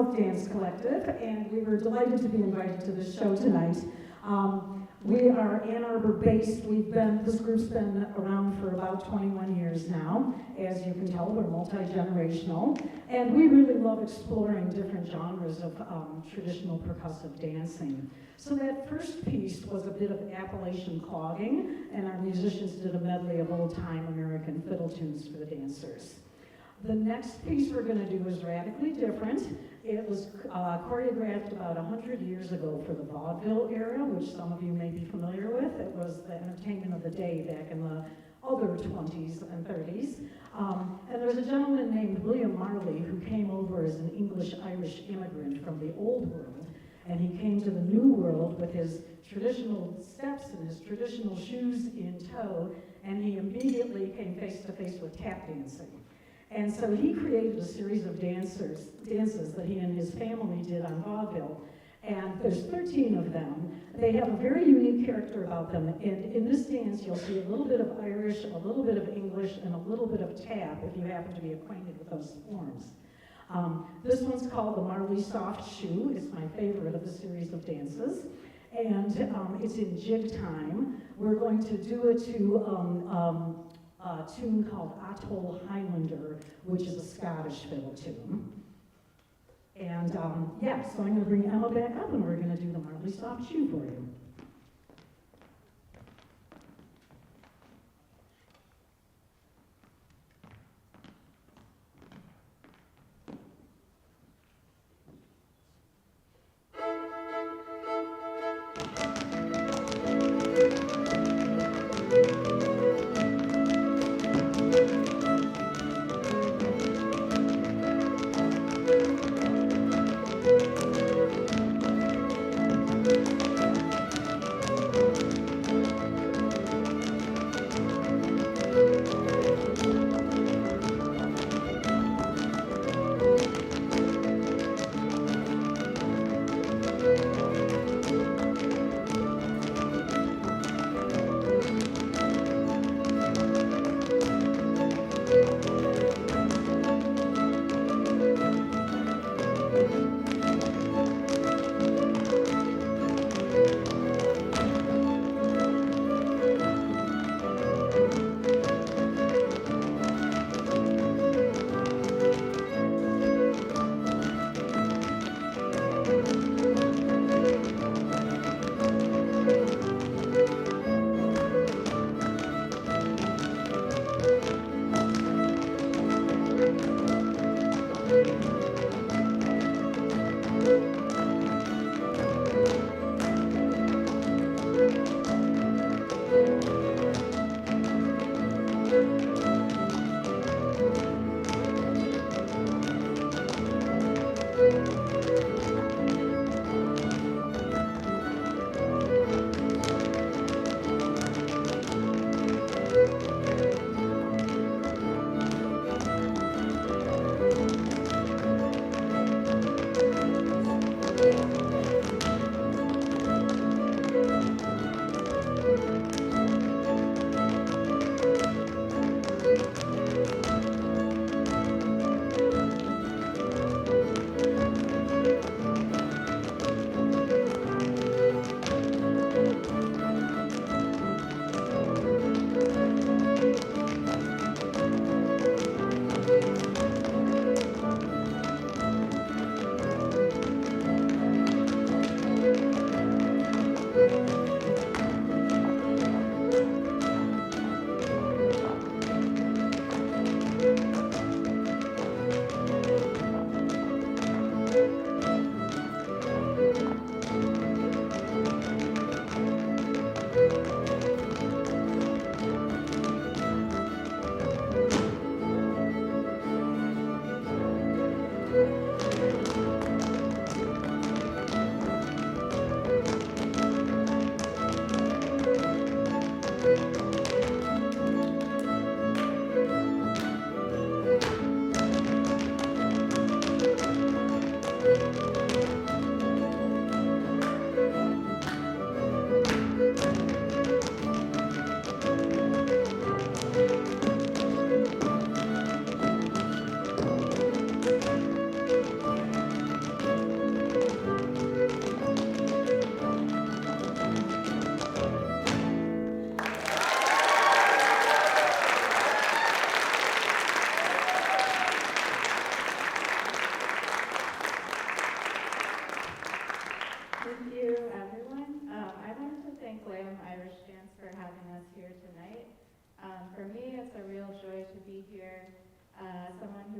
CommonWealth Dance Collective, and we were delighted to be invited to this show tonight. We are Ann Arbor based. This group's been around for about 21 years now. As you can tell, we're multi-generational, and we really love exploring different genres of traditional percussive dancing. So that first piece was a bit of Appalachian clogging, and our musicians did a medley of old-time American fiddle tunes for the dancers. The next piece we're going to do is radically different. It was choreographed about 100 years ago for the vaudeville era, which some of you may be familiar with. It was the entertainment of the day back in the other 20s and 30s. And there was a gentleman named William Marley who came over as an English-Irish immigrant from the old world, and he came to the new world with his traditional steps and his traditional shoes in tow, and he immediately came face to face with tap dancing. And so he created a series of dances that he and his family did on vaudeville. And there's 13 of them. They have a very unique character about them. And in this dance, you'll see a little bit of Irish, a little bit of English, and a little bit of tap, if you happen to be acquainted with those forms. This one's called the Marley Soft Shoe. It's my favorite of the series of dances. And it's in jig time. We're going to do it to a tune called Atoll Highlander, which is a Scottish fiddle tune. And so I'm going to bring Emma back up, and we're going to do the Marley Soft Shoe for you.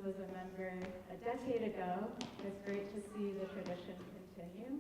was a member a decade ago. It's great to see the tradition continue.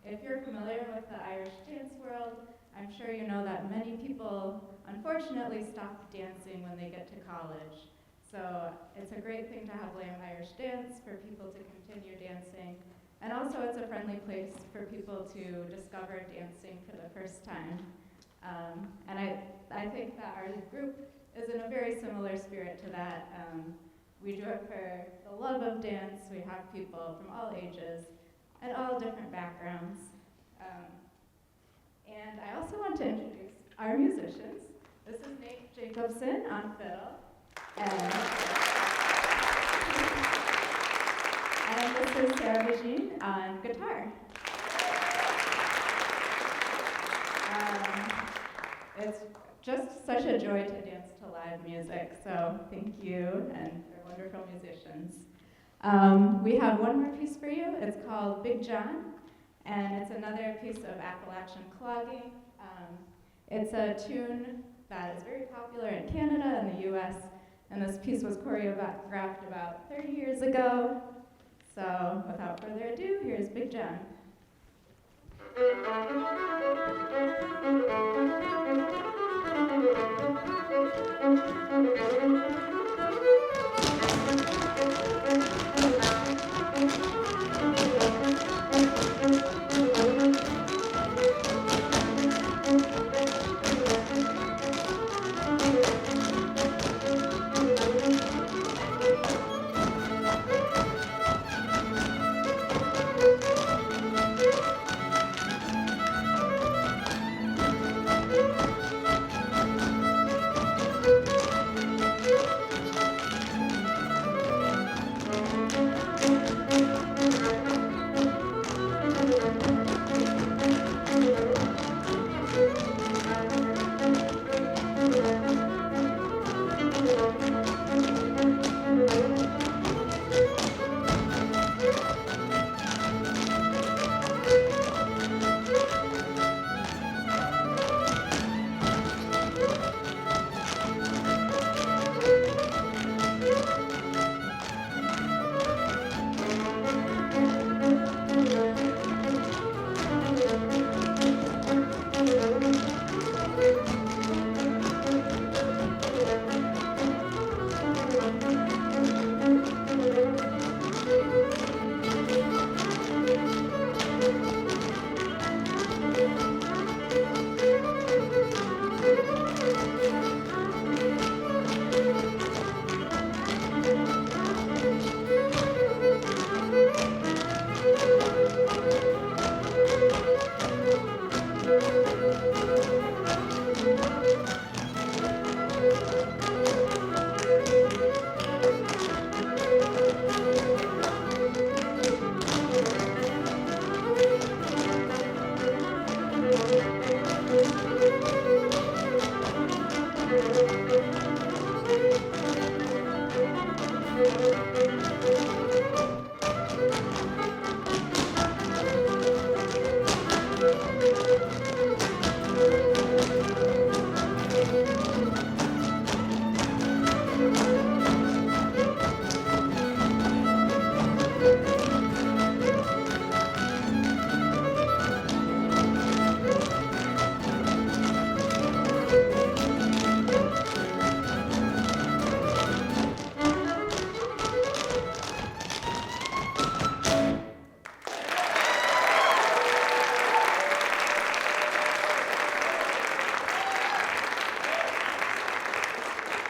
If you're familiar with the Irish dance world, I'm sure you know that many people unfortunately stop dancing when they get to college. So it's a great thing to have Lamb Irish Dance for people to continue dancing. And also it's a friendly place for people to discover dancing for the first time. And I think that our group is in a very similar spirit to that. We do it for the love of dance. We have people from all ages and all different backgrounds. And I also want to introduce our musicians. This is Nate Jacobson on fiddle. And this is Sarah Regine on guitar. It's just such a joy to dance to live music, so thank you, and they're wonderful musicians. We have one more piece for you. It's called Big John, and it's another piece of Appalachian clogging. It's a tune that is very popular in Canada and the US, and this piece was choreographed about 30 years ago. So without further ado, here's Big John.